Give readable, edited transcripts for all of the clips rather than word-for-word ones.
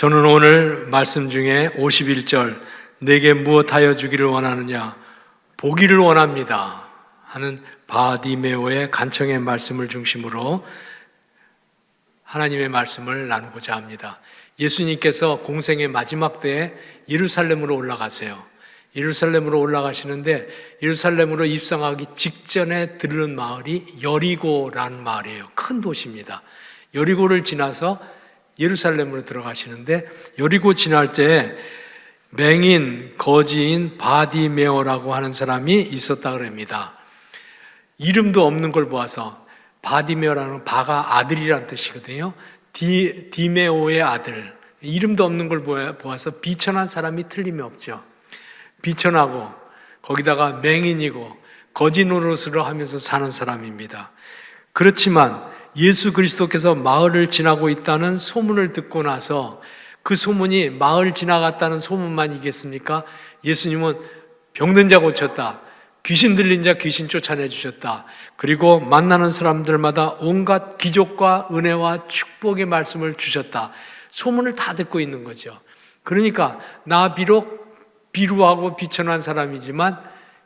저는 오늘 말씀 중에 51절 내게 무엇하여 주기를 원하느냐 보기를 원합니다 하는 바디메오의 간청의 말씀을 중심으로 하나님의 말씀을 나누고자 합니다. 예수님께서 공생의 마지막 때에 예루살렘으로 올라가세요. 예루살렘으로 올라가시는데 예루살렘으로 입성하기 직전에 들른 마을이 여리고라는 마을이에요. 큰 도시입니다. 여리고를 지나서 예루살렘으로 들어가시는데 여리고 지날 때 맹인, 거지인 바디메오라고 하는 사람이 있었다 그럽니다. 이름도 없는 걸 보아서 바디메오라는 바가 아들이란 뜻이거든요. 디메오의 아들, 이름도 없는 걸 보아서 비천한 사람이 틀림이 없죠. 비천하고 거기다가 맹인이고 거지 노릇으로 하면서 사는 사람입니다. 그렇지만 예수 그리스도께서 마을을 지나고 있다는 소문을 듣고 나서 그 소문이 마을 지나갔다는 소문만이겠습니까? 예수님은 병든 자 고쳤다, 귀신 들린 자 귀신 쫓아내 주셨다, 그리고 만나는 사람들마다 온갖 기적과 은혜와 축복의 말씀을 주셨다. 소문을 다 듣고 있는 거죠. 그러니까 나 비록 비루하고 비천한 사람이지만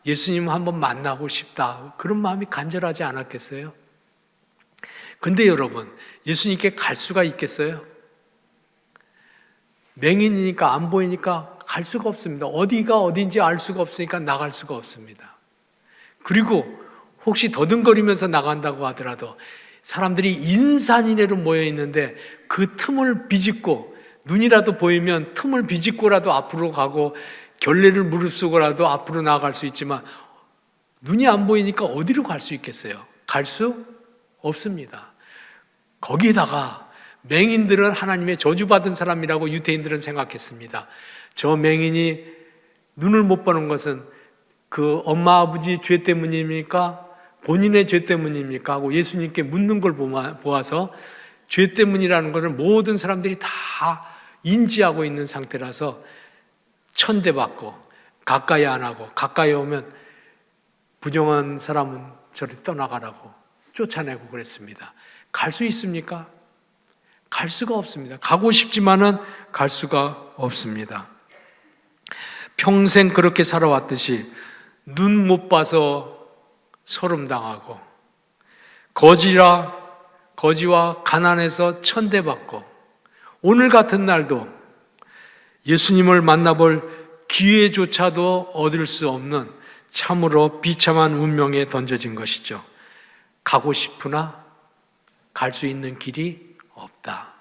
예수님 한번 만나고 싶다, 그런 마음이 간절하지 않았겠어요? 근데 여러분, 예수님께 갈 수가 있겠어요? 맹인이니까 안 보이니까 갈 수가 없습니다. 어디가 어딘지 알 수가 없으니까 나갈 수가 없습니다. 그리고 혹시 더듬거리면서 나간다고 하더라도 사람들이 인산인해로 모여 있는데 그 틈을 비집고, 눈이라도 보이면 틈을 비집고라도 앞으로 가고 결례를 무릅쓰고라도 앞으로 나아갈 수 있지만 눈이 안 보이니까 어디로 갈 수 있겠어요? 갈 수 없습니다. 거기에다가 맹인들은 하나님의 저주받은 사람이라고 유대인들은 생각했습니다. 저 맹인이 눈을 못 보는 것은 그 엄마 아버지 죄 때문입니까? 본인의 죄 때문입니까? 하고 예수님께 묻는 걸 보아서 죄 때문이라는 것을 모든 사람들이 다 인지하고 있는 상태라서 천대받고 가까이 안 하고, 가까이 오면 부정한 사람은 저리 떠나가라고 쫓아내고 그랬습니다. 갈 수 있습니까? 갈 수가 없습니다. 가고 싶지만은 갈 수가 없습니다. 평생 그렇게 살아왔듯이 눈 못 봐서 소름당하고, 거지와 가난해서 천대받고, 오늘 같은 날도 예수님을 만나볼 기회조차도 얻을 수 없는 참으로 비참한 운명에 던져진 것이죠. 가고 싶으나 갈 수 있는 길이 없다.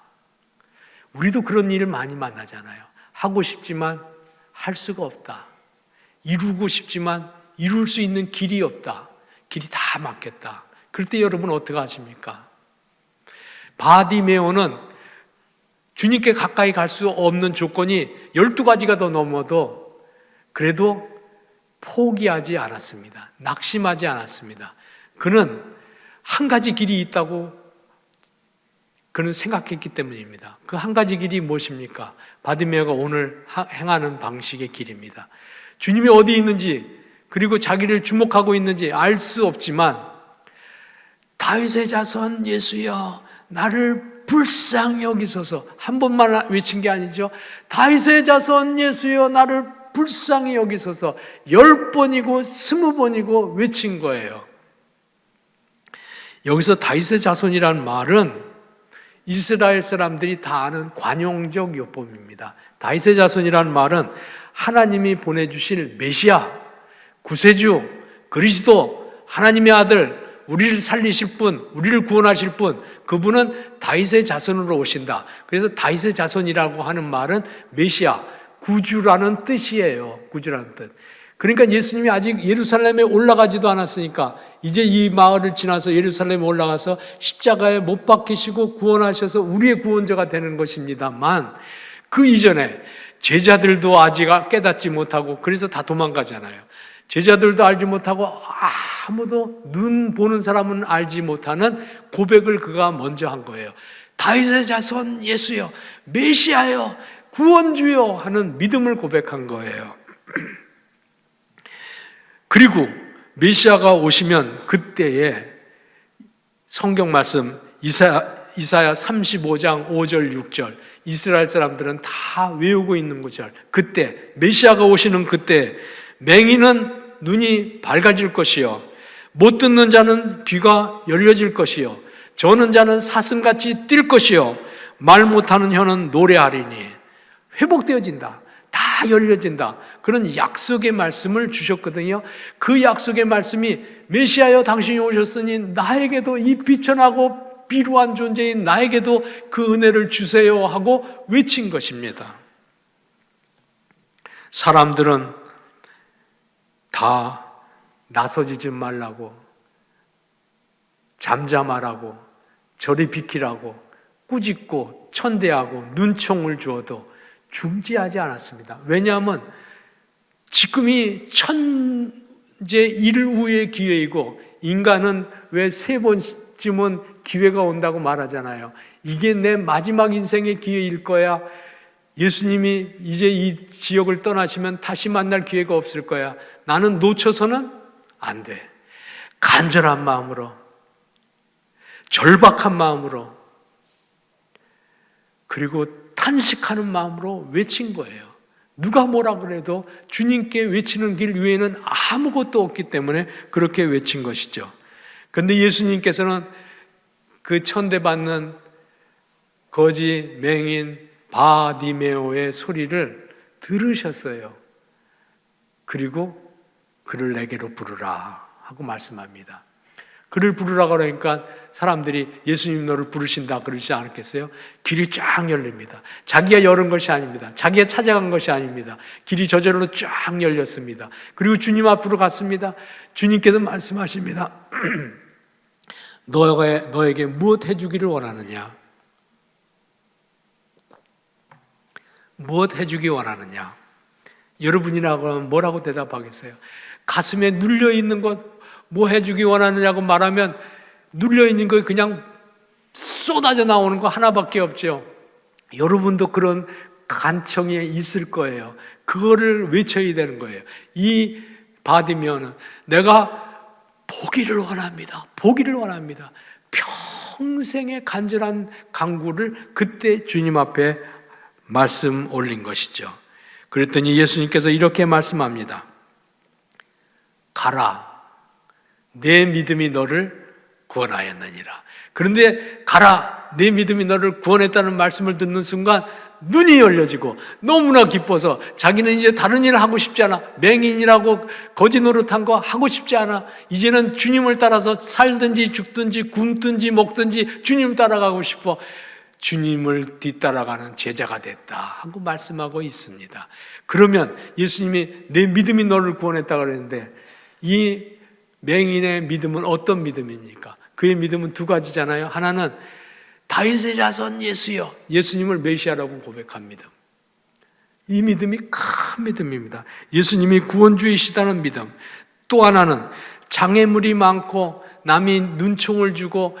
우리도 그런 일을 많이 만나잖아요. 하고 싶지만 할 수가 없다. 이루고 싶지만 이룰 수 있는 길이 없다. 길이 다 막혔다. 그럴 때 여러분 어떻게 하십니까? 바디메오는 주님께 가까이 갈 수 없는 조건이 12가지가 더 넘어도 그래도 포기하지 않았습니다. 낙심하지 않았습니다. 그는 한 가지 길이 있다고 그는 생각했기 때문입니다. 그 한 가지 길이 무엇입니까? 바디메오가 오늘 행하는 방식의 길입니다. 주님이 어디 있는지, 그리고 자기를 주목하고 있는지 알 수 없지만 다윗의 자손 예수여 나를 불쌍히 여기소서, 한 번만 외친 게 아니죠. 다윗의 자손 예수여 나를 불쌍히 여기소서 10번이고 20번이고 외친 거예요. 여기서 다윗의 자손이라는 말은 이스라엘 사람들이 다 아는 관용적 요법입니다. 다윗의 자손이라는 말은 하나님이 보내주실 메시아, 구세주, 그리스도, 하나님의 아들, 우리를 살리실 분, 우리를 구원하실 분, 그분은 다윗의 자손으로 오신다. 그래서 다윗의 자손이라고 하는 말은 메시아, 구주라는 뜻이에요. 구주라는 뜻. 그러니까 예수님이 아직 예루살렘에 올라가지도 않았으니까 이제 이 마을을 지나서 예루살렘에 올라가서 십자가에 못 박히시고 구원하셔서 우리의 구원자가 되는 것입니다만, 그 이전에 제자들도 아직 깨닫지 못하고 그래서 다 도망가잖아요. 제자들도 알지 못하고 아무도 눈 보는 사람은 알지 못하는 고백을 그가 먼저 한 거예요. 다윗의 자손 예수여, 메시아여, 구원주여 하는 믿음을 고백한 거예요. 그리고 메시아가 오시면 그때에 성경 말씀 이사야 35장 5절 6절 이스라엘 사람들은 다 외우고 있는 구절. 그때 메시아가 오시는 그때 맹인은 눈이 밝아질 것이요 못 듣는 자는 귀가 열려질 것이요 저는 자는 사슴같이 뛸 것이요 말 못하는 혀는 노래하리니. 회복되어진다. 다 열려진다. 그런 약속의 말씀을 주셨거든요. 그 약속의 말씀이 메시아여 당신이 오셨으니 나에게도 이 비천하고 비루한 존재인 나에게도 그 은혜를 주세요 하고 외친 것입니다. 사람들은 다 나서지지 말라고, 잠잠하라고, 저리 비키라고, 꾸짖고 천대하고 눈총을 주어도 중지하지 않았습니다. 왜냐하면 지금이 천재 일후의 기회이고 인간은 왜 3번쯤은 기회가 온다고 말하잖아요. 이게 내 마지막 인생의 기회일 거야. 예수님이 이제 이 지역을 떠나시면 다시 만날 기회가 없을 거야. 나는 놓쳐서는 안 돼. 간절한 마음으로, 절박한 마음으로, 그리고 탄식하는 마음으로 외친 거예요. 누가 뭐라 그래도 주님께 외치는 길 외에는 아무것도 없기 때문에 그렇게 외친 것이죠. 그런데 예수님께서는 그 천대받는 거지 맹인 바디메오의 소리를 들으셨어요. 그리고 그를 내게로 부르라 하고 말씀합니다. 그를 부르라 그러니까 사람들이 예수님 너를 부르신다 그러지 않았겠어요? 길이 쫙 열립니다. 자기가 열은 것이 아닙니다. 자기가 찾아간 것이 아닙니다. 길이 저절로 쫙 열렸습니다. 그리고 주님 앞으로 갔습니다. 주님께서 말씀하십니다. 너에게 무엇 해주기를 원하느냐? 무엇 해주기 원하느냐? 여러분이라고 하면 뭐라고 대답하겠어요? 가슴에 눌려있는 것 뭐 해주기 원하느냐고 말하면 눌려있는 거 그냥 쏟아져 나오는 거 하나밖에 없죠. 여러분도 그런 간청이 있을 거예요. 그거를 외쳐야 되는 거예요. 이 바디메오는 내가 보기를 원합니다. 보기를 원합니다. 평생의 간절한 간구를 그때 주님 앞에 말씀 올린 것이죠. 그랬더니 예수님께서 이렇게 말씀합니다. 가라. 내 믿음이 너를 구원하였느니라. 그런데 가라. 내 믿음이 너를 구원했다는 말씀을 듣는 순간 눈이 열려지고 너무나 기뻐서 자기는 이제 다른 일을 하고 싶지 않아. 맹인이라고 거지 노릇한 거 하고 싶지 않아. 이제는 주님을 따라서 살든지 죽든지 굶든지 먹든지 주님 따라가고 싶어. 주님을 뒤따라가는 제자가 됐다 하고 말씀하고 있습니다. 그러면 예수님이 내 믿음이 너를 구원했다 그랬는데 이 맹인의 믿음은 어떤 믿음입니까? 그의 믿음은 두 가지잖아요. 하나는 다윗의 자손 예수여, 예수님을 메시아라고 고백한 믿음. 이 믿음이 큰 믿음입니다. 예수님이 구원주이시다는 믿음. 또 하나는 장애물이 많고 남이 눈총을 주고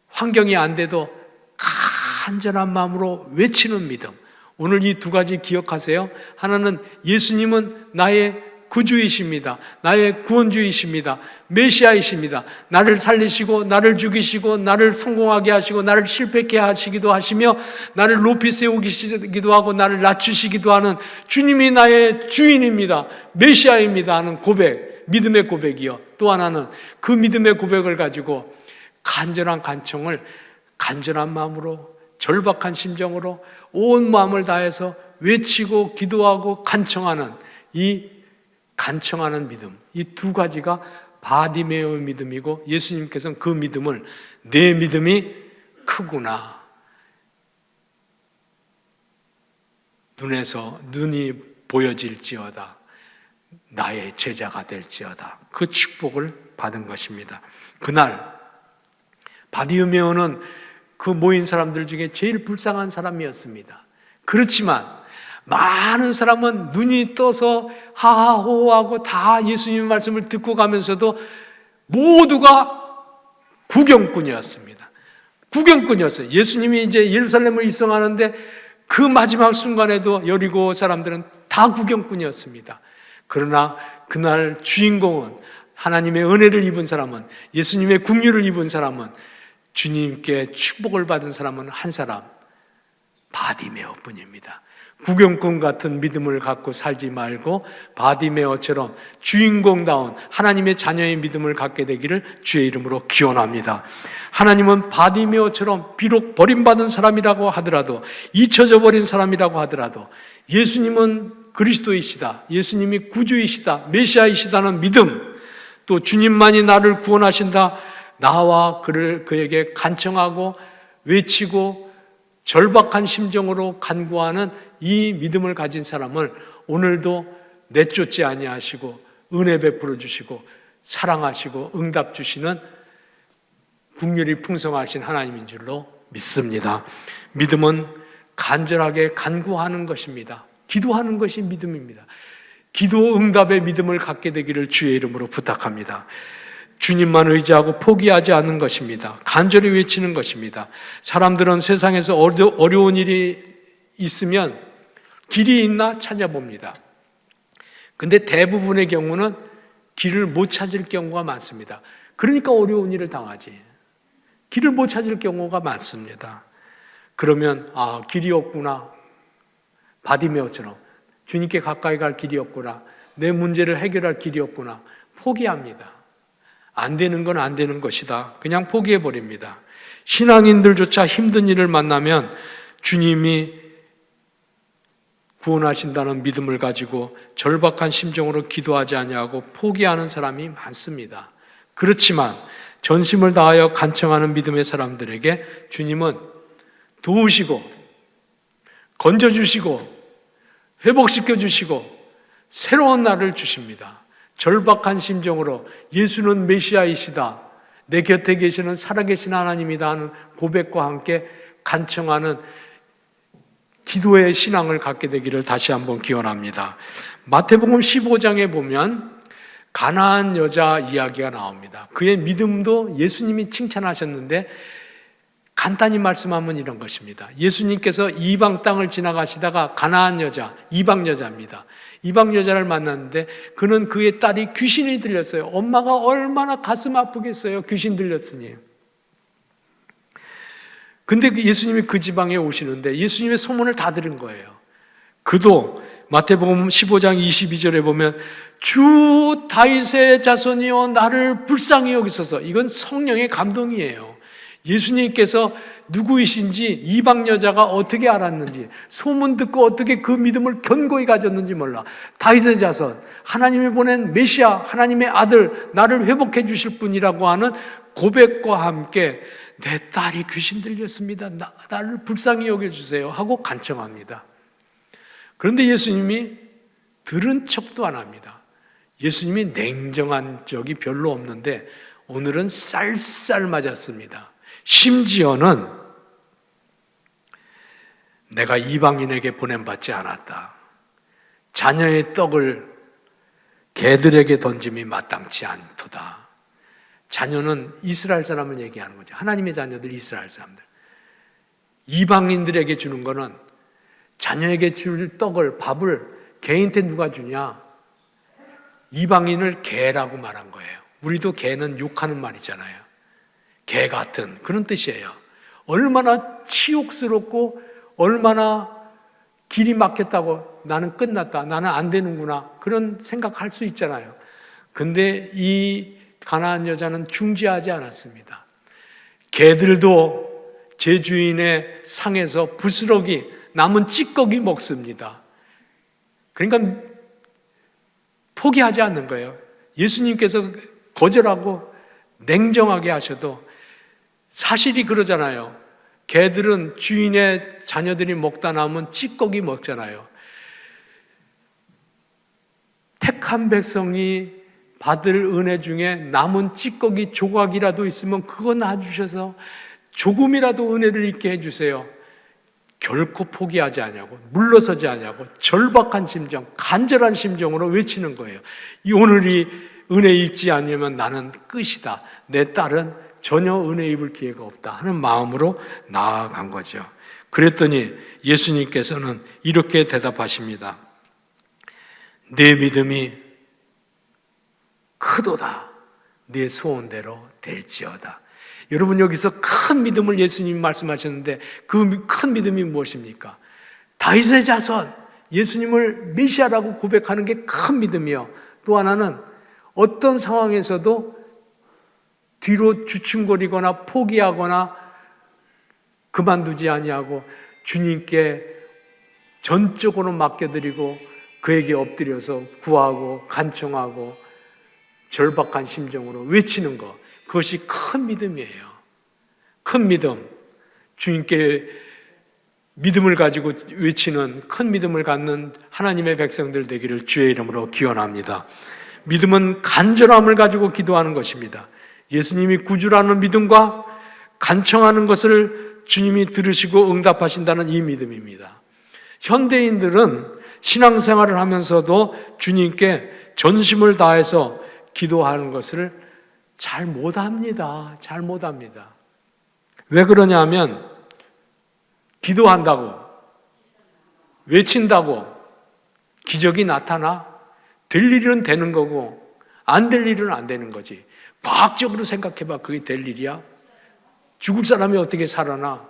환경이 안 돼도 간절한 마음으로 외치는 믿음. 오늘 이 두 가지 기억하세요. 하나는 예수님은 나의 구주이십니다. 나의 구원주이십니다. 메시아이십니다. 나를 살리시고 나를 죽이시고 나를 성공하게 하시고 나를 실패케 하시기도 하시며 나를 높이 세우시기도 하고 나를 낮추시기도 하는 주님이 나의 주인입니다. 메시아입니다 하는 고백, 믿음의 고백이요. 또 하나는 그 믿음의 고백을 가지고 간절한 간청을 간절한 마음으로 절박한 심정으로 온 마음을 다해서 외치고 기도하고 간청하는 이 간청하는 믿음, 이 두 가지가 바디메오의 믿음이고 예수님께서는 그 믿음을 내 믿음이 크구나. 눈이 보여질지어다. 나의 제자가 될지어다. 그 축복을 받은 것입니다. 그날 바디메오는 그 모인 사람들 중에 제일 불쌍한 사람이었습니다. 그렇지만 많은 사람은 눈이 떠서 하하호하고 다 예수님의 말씀을 듣고 가면서도 모두가 구경꾼이었습니다. 구경꾼이었어요. 예수님이 이제 예루살렘을 입성하는데 그 마지막 순간에도 여리고 사람들은 다 구경꾼이었습니다. 그러나 그날 주인공은 하나님의 은혜를 입은 사람은 예수님의 긍휼을 입은 사람은 주님께 축복을 받은 사람은 한 사람, 바디메오뿐입니다. 구경꾼 같은 믿음을 갖고 살지 말고 바디메오처럼 주인공다운 하나님의 자녀의 믿음을 갖게 되기를 주의 이름으로 기원합니다. 하나님은 바디메오처럼 비록 버림받은 사람이라고 하더라도, 잊혀져 버린 사람이라고 하더라도 예수님은 그리스도이시다, 예수님이 구주이시다, 메시아이시다는 믿음, 또 주님만이 나를 구원하신다, 나와 그에게 간청하고 외치고 절박한 심정으로 간구하는 이 믿음을 가진 사람을 오늘도 내쫓지 아니하시고 은혜 베풀어 주시고 사랑하시고 응답 주시는 긍휼이 풍성하신 하나님인 줄로 믿습니다. 믿음은 간절하게 간구하는 것입니다. 기도하는 것이 믿음입니다. 기도 응답의 믿음을 갖게 되기를 주의 이름으로 부탁합니다. 주님만 의지하고 포기하지 않는 것입니다. 간절히 외치는 것입니다. 사람들은 세상에서 어려운 일이 있으면 길이 있나 찾아봅니다. 근데 대부분의 경우는 길을 못 찾을 경우가 많습니다. 그러니까 어려운 일을 당하지. 길을 못 찾을 경우가 많습니다. 그러면 길이 없구나, 바디메오처럼 주님께 가까이 갈 길이 없구나, 내 문제를 해결할 길이 없구나, 포기합니다. 안 되는 건 안 되는 것이다, 그냥 포기해버립니다. 신앙인들조차 힘든 일을 만나면 주님이 구원하신다는 믿음을 가지고 절박한 심정으로 기도하지 아니하고 포기하는 사람이 많습니다. 그렇지만 전심을 다하여 간청하는 믿음의 사람들에게 주님은 도우시고 건져주시고 회복시켜주시고 새로운 날을 주십니다. 절박한 심정으로 예수는 메시아이시다, 내 곁에 계시는 살아계신 하나님이다 하는 고백과 함께 간청하는 기도의 신앙을 갖게 되기를 다시 한번 기원합니다. 마태복음 15장에 보면 가나안 여자 이야기가 나옵니다. 그의 믿음도 예수님이 칭찬하셨는데 간단히 말씀하면 이런 것입니다. 예수님께서 이방 땅을 지나가시다가 가나안 여자, 이방 여자입니다. 이방 여자를 만났는데 그는 그의 딸이 귀신이 들렸어요. 엄마가 얼마나 가슴 아프겠어요, 귀신 들렸으니. 근데 예수님이 그 지방에 오시는데 예수님의 소문을 다 들은 거예요. 그도 마태복음 15장 22절에 보면 주 다윗의 자손이여 나를 불쌍히 여기소서, 이건 성령의 감동이에요. 예수님께서 누구이신지 이방 여자가 어떻게 알았는지, 소문 듣고 어떻게 그 믿음을 견고히 가졌는지 몰라. 다윗의 자손, 하나님이 보낸 메시아, 하나님의 아들, 나를 회복해 주실 분이라고 하는 고백과 함께 내 딸이 귀신 들렸습니다, 나를 불쌍히 여겨주세요 하고 간청합니다. 그런데 예수님이 들은 척도 안 합니다. 예수님이 냉정한 적이 별로 없는데 오늘은 쌀쌀 맞았습니다. 심지어는 내가 이방인에게 보냄받지 않았다, 자녀의 떡을 개들에게 던짐이 마땅치 않도다. 자녀는 이스라엘 사람을 얘기하는 거죠. 하나님의 자녀들, 이스라엘 사람들. 이방인들에게 주는 거는, 자녀에게 줄 떡을, 밥을 개인한테 누가 주냐? 이방인을 개라고 말한 거예요. 우리도 개는 욕하는 말이잖아요. 개 같은 그런 뜻이에요. 얼마나 치욕스럽고 얼마나 길이 막혔다고, 나는 끝났다, 나는 안 되는구나, 그런 생각할 수 있잖아요. 근데 이 가나안 여자는 중지하지 않았습니다. 개들도 제 주인의 상에서 부스러기, 남은 찌꺼기 먹습니다. 그러니까 포기하지 않는 거예요. 예수님께서 거절하고 냉정하게 하셔도 사실이 그러잖아요. 개들은 주인의 자녀들이 먹다 남은 찌꺼기 먹잖아요. 택한 백성이 받을 은혜 중에 남은 찌꺼기 조각이라도 있으면 그거 놔주셔서 조금이라도 은혜를 있게 해주세요. 결코 포기하지 않냐고, 물러서지 않냐고 절박한 심정, 간절한 심정으로 외치는 거예요. 이 오늘이 은혜 입지 않으면 나는 끝이다, 내 딸은 전혀 은혜 입을 기회가 없다 하는 마음으로 나아간 거죠. 그랬더니 예수님께서는 이렇게 대답하십니다. 내 믿음이 크도다, 내 소원대로 될지어다. 여러분, 여기서 큰 믿음을 예수님이 말씀하셨는데 그 큰 믿음이 무엇입니까? 다윗의 자손, 예수님을 메시아라고 고백하는 게 큰 믿음이요. 또 하나는 어떤 상황에서도 뒤로 주춤거리거나 포기하거나 그만두지 아니하고 주님께 전적으로 맡겨드리고 그에게 엎드려서 구하고 간청하고 절박한 심정으로 외치는 것, 그것이 큰 믿음이에요. 큰 믿음, 주님께 믿음을 가지고 외치는 큰 믿음을 갖는 하나님의 백성들 되기를 주의 이름으로 기원합니다. 믿음은 간절함을 가지고 기도하는 것입니다. 예수님이 구주라는 믿음과 간청하는 것을 주님이 들으시고 응답하신다는 이 믿음입니다. 현대인들은 신앙생활을 하면서도 주님께 전심을 다해서 기도하는 것을 잘 못합니다. 잘 못합니다. 왜 그러냐면 기도한다고, 외친다고 기적이 나타나 될 일은 되는 거고 안 될 일은 안 되는 거지. 과학적으로 생각해봐. 그게 될 일이야? 죽을 사람이 어떻게 살아나?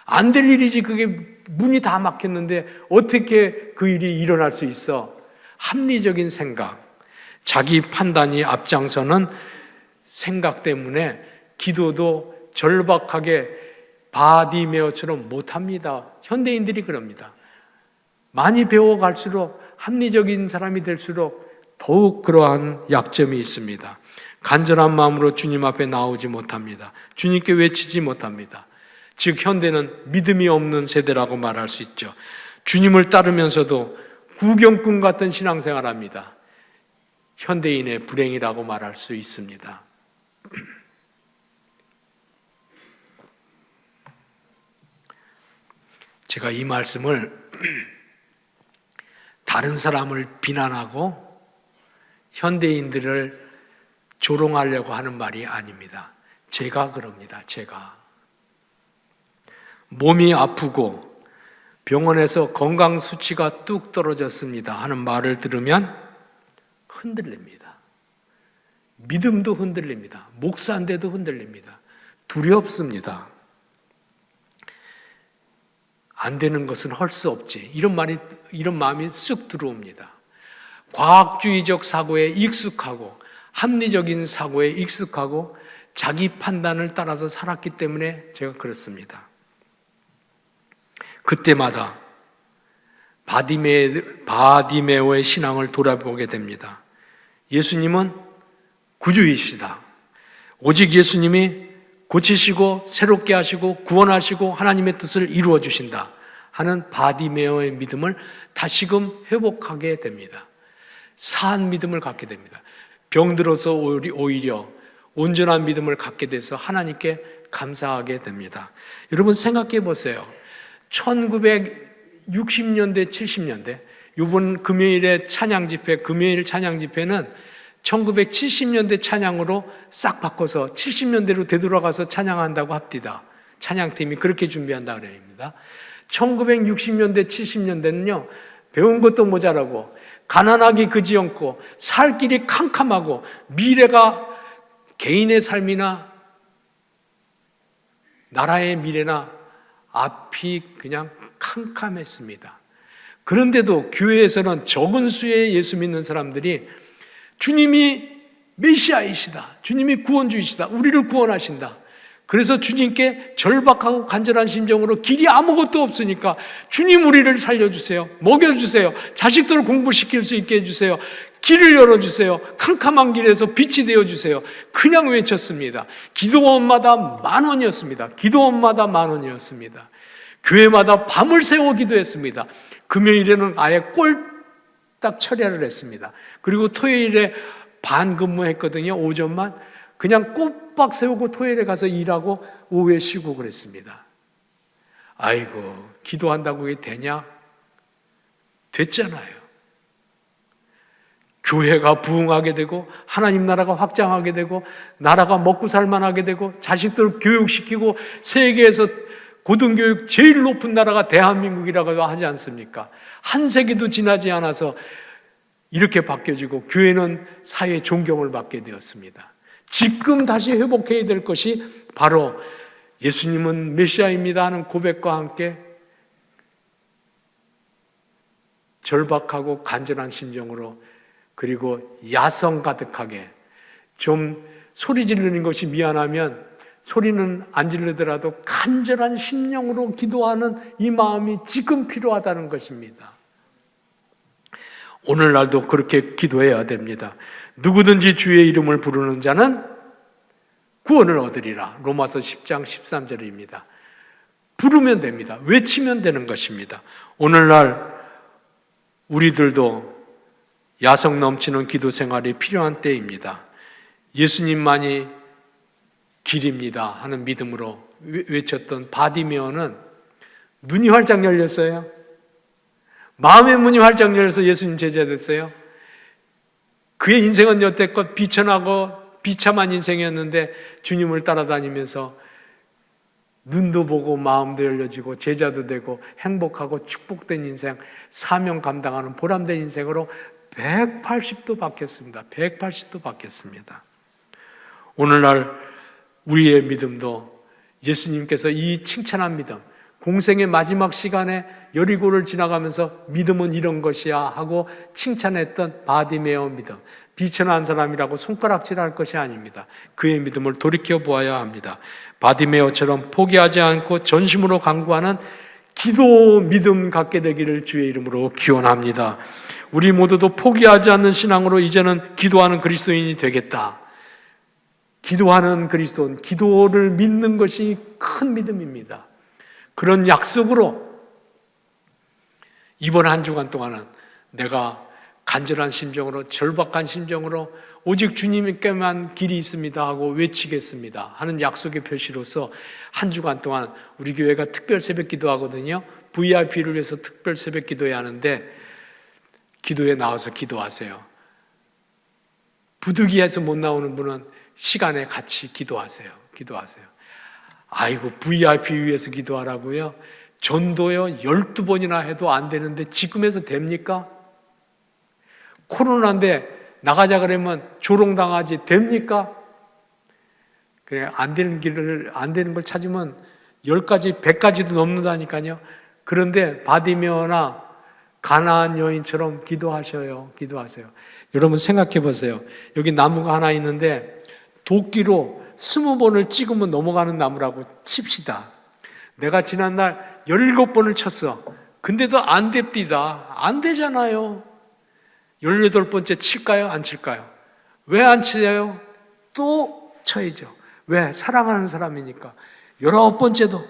안 될 일이지. 그게 문이 다 막혔는데 어떻게 그 일이 일어날 수 있어? 합리적인 생각, 자기 판단이 앞장서는 생각 때문에 기도도 절박하게 바디메어처럼 못합니다. 현대인들이 그럽니다. 많이 배워갈수록 합리적인 사람이 될수록 더욱 그러한 약점이 있습니다. 간절한 마음으로 주님 앞에 나오지 못합니다. 주님께 외치지 못합니다. 즉 현대는 믿음이 없는 세대라고 말할 수 있죠. 주님을 따르면서도 구경꾼 같은 신앙생활합니다. 현대인의 불행이라고 말할 수 있습니다. 제가 이 말씀을 다른 사람을 비난하고 현대인들을 조롱하려고 하는 말이 아닙니다. 제가 그럽니다. 제가 몸이 아프고 병원에서 건강 수치가 뚝 떨어졌습니다 하는 말을 들으면 흔들립니다. 믿음도 흔들립니다. 목사인데도 흔들립니다. 두렵습니다. 안 되는 것은 할 수 없지. 이런 마음이 쓱 들어옵니다. 과학주의적 사고에 익숙하고 합리적인 사고에 익숙하고 자기 판단을 따라서 살았기 때문에 제가 그렇습니다. 그때마다 바디메오의 신앙을 돌아보게 됩니다. 예수님은 구주이시다. 오직 예수님이 고치시고 새롭게 하시고 구원하시고 하나님의 뜻을 이루어 주신다 하는 바디메오의 믿음을 다시금 회복하게 됩니다. 산 믿음을 갖게 됩니다. 병들어서 오히려 온전한 믿음을 갖게 돼서 하나님께 감사하게 됩니다. 여러분 생각해 보세요. 1960년대, 70년대 이번 금요일 찬양 집회는 1970년대 찬양으로 싹 바꿔서 70년대로 되돌아가서 찬양한다고 합디다. 찬양팀이 그렇게 준비한다고 그럽니다. 1960년대, 70년대는요, 배운 것도 모자라고, 가난하기 그지없고, 살 길이 캄캄하고, 미래가 개인의 삶이나 나라의 미래나 앞이 그냥 캄캄했습니다. 그런데도 교회에서는 적은 수의 예수 믿는 사람들이 주님이 메시아이시다. 주님이 구원주이시다. 우리를 구원하신다. 그래서 주님께 절박하고 간절한 심정으로 길이 아무것도 없으니까 주님 우리를 살려주세요. 먹여주세요. 자식들을 공부시킬 수 있게 해주세요. 길을 열어주세요. 캄캄한 길에서 빛이 되어주세요. 그냥 외쳤습니다. 기도원마다 10,000원이었습니다. 기도원마다 10,000원이었습니다. 교회마다 밤을 새워 기도했습니다. 금요일에는 아예 꼴딱 철야를 했습니다. 그리고 토요일에 반근무했거든요. 오전만. 그냥 꼬박 세우고 토요일에 가서 일하고 오후에 쉬고 그랬습니다. 아이고, 기도한다고 그게 되냐? 됐잖아요. 교회가 부흥하게 되고 하나님 나라가 확장하게 되고 나라가 먹고 살만하게 되고 자식들 교육시키고 세계에서 고등교육 제일 높은 나라가 대한민국이라고 하지 않습니까? 한 세기도 지나지 않아서 이렇게 바뀌어지고 교회는 사회 존경을 받게 되었습니다. 지금 다시 회복해야 될 것이 바로 예수님은 메시아입니다 하는 고백과 함께 절박하고 간절한 심정으로, 그리고 야성 가득하게, 좀 소리 지르는 것이 미안하면 소리는 안 지르더라도 간절한 심령으로 기도하는 이 마음이 지금 필요하다는 것입니다. 오늘날도 그렇게 기도해야 됩니다. 누구든지 주의 이름을 부르는 자는 구원을 얻으리라. 로마서 10장 13절입니다. 부르면 됩니다. 외치면 되는 것입니다. 오늘날 우리들도 야성 넘치는 기도 생활이 필요한 때입니다. 예수님만이 길입니다 하는 믿음으로 외쳤던 바디메오는 눈이 활짝 열렸어요. 마음의 문이 활짝 열려서 예수님 제자 됐어요. 그의 인생은 여태껏 비천하고 비참한 인생이었는데 주님을 따라다니면서 눈도 보고 마음도 열려지고 제자도 되고 행복하고 축복된 인생, 사명 감당하는 보람된 인생으로 180도 바뀌었습니다. 180도 바뀌었습니다. 오늘날 우리의 믿음도 예수님께서 이 칭찬한 믿음, 공생의 마지막 시간에 여리고를 지나가면서 믿음은 이런 것이야 하고 칭찬했던 바디메오 믿음, 비천한 사람이라고 손가락질할 것이 아닙니다. 그의 믿음을 돌이켜 보아야 합니다. 바디메오처럼 포기하지 않고 전심으로 간구하는 기도 믿음 갖게 되기를 주의 이름으로 기원합니다. 우리 모두도 포기하지 않는 신앙으로 이제는 기도하는 그리스도인이 되겠다. 기도하는 그리스도인, 기도를 믿는 것이 큰 믿음입니다. 그런 약속으로 이번 한 주간 동안은 내가 간절한 심정으로, 절박한 심정으로 오직 주님께만 길이 있습니다 하고 외치겠습니다 하는 약속의 표시로서 한 주간 동안 우리 교회가 특별 새벽 기도하거든요. VIP를 위해서 특별 새벽 기도해야 하는데 기도에 나와서 기도하세요. 부득이해서 못 나오는 분은 시간에 같이 기도하세요. 아이고, VIP 위해서 기도하라고요? 전도요 12번이나 해도 안 되는데 지금에서 됩니까? 코로나인데 나가자 그러면 조롱당하지 됩니까? 그래, 안 되는 걸 찾으면 10가지, 100가지도 넘는다니까요. 그런데 바디메오나 가나안 여인처럼 기도하세요. 여러분 생각해 보세요. 여기 나무가 하나 있는데 도끼로 20번을 찍으면 넘어가는 나무라고 칩시다. 내가 지난날 17번을 쳤어. 근데도 안 됩디다. 안 되잖아요. 18번째 칠까요? 안 칠까요? 왜 안 치요? 또 쳐야죠. 왜? 사랑하는 사람이니까. 19번째도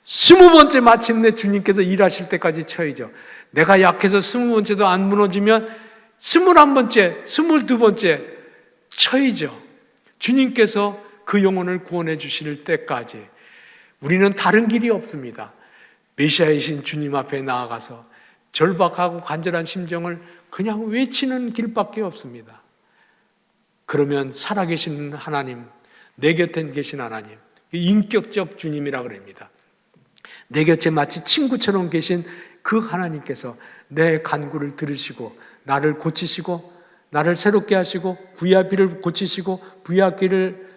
20번째 마침내 주님께서 일하실 때까지 쳐야죠. 내가 약해서 20번째도 안 무너지면 21번째, 22번째 쳐야죠. 주님께서 그 영혼을 구원해 주실 때까지. 우리는 다른 길이 없습니다. 메시아이신 주님 앞에 나아가서 절박하고 간절한 심정을 그냥 외치는 길밖에 없습니다. 그러면 살아계신 하나님, 내 곁에 계신 하나님, 인격적 주님이라 그럽니다. 내 곁에 마치 친구처럼 계신 그 하나님께서 내 간구를 들으시고 나를 고치시고 나를 새롭게 하시고 VIP를 고치시고 VIP를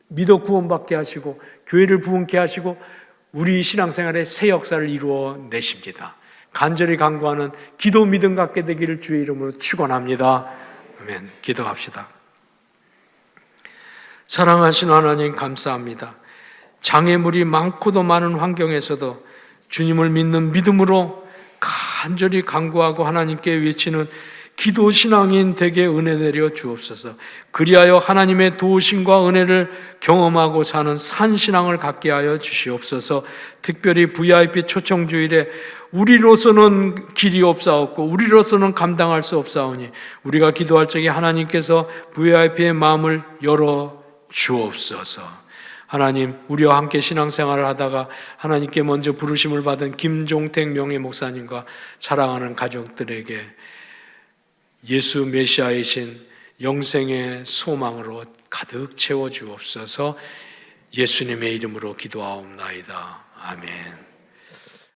믿어 구원받게 하시고 교회를 부흥케 하시고 우리 신앙생활에 새 역사를 이루어 내십니다. 간절히 간구하는 기도 믿음 갖게 되기를 주의 이름으로 축원합니다. 아멘. 기도합시다. 사랑하신 하나님 감사합니다. 장애물이 많고도 많은 환경에서도 주님을 믿는 믿음으로 간절히 간구하고 하나님께 외치는 기도 신앙인 되게 은혜 내려 주옵소서. 그리하여 하나님의 도우심과 은혜를 경험하고 사는 산 신앙을 갖게 하여 주시옵소서. 특별히 VIP 초청주일에 우리로서는 길이 없사옵고 우리로서는 감당할 수 없사오니 우리가 기도할 적에 하나님께서 VIP의 마음을 열어 주옵소서. 하나님, 우리와 함께 신앙생활을 하다가 하나님께 먼저 부르심을 받은 김종택 명예 목사님과 사랑하는 가족들에게 예수 메시아이신 영생의 소망으로 가득 채워 주옵소서. 예수님의 이름으로 기도하옵나이다. 아멘.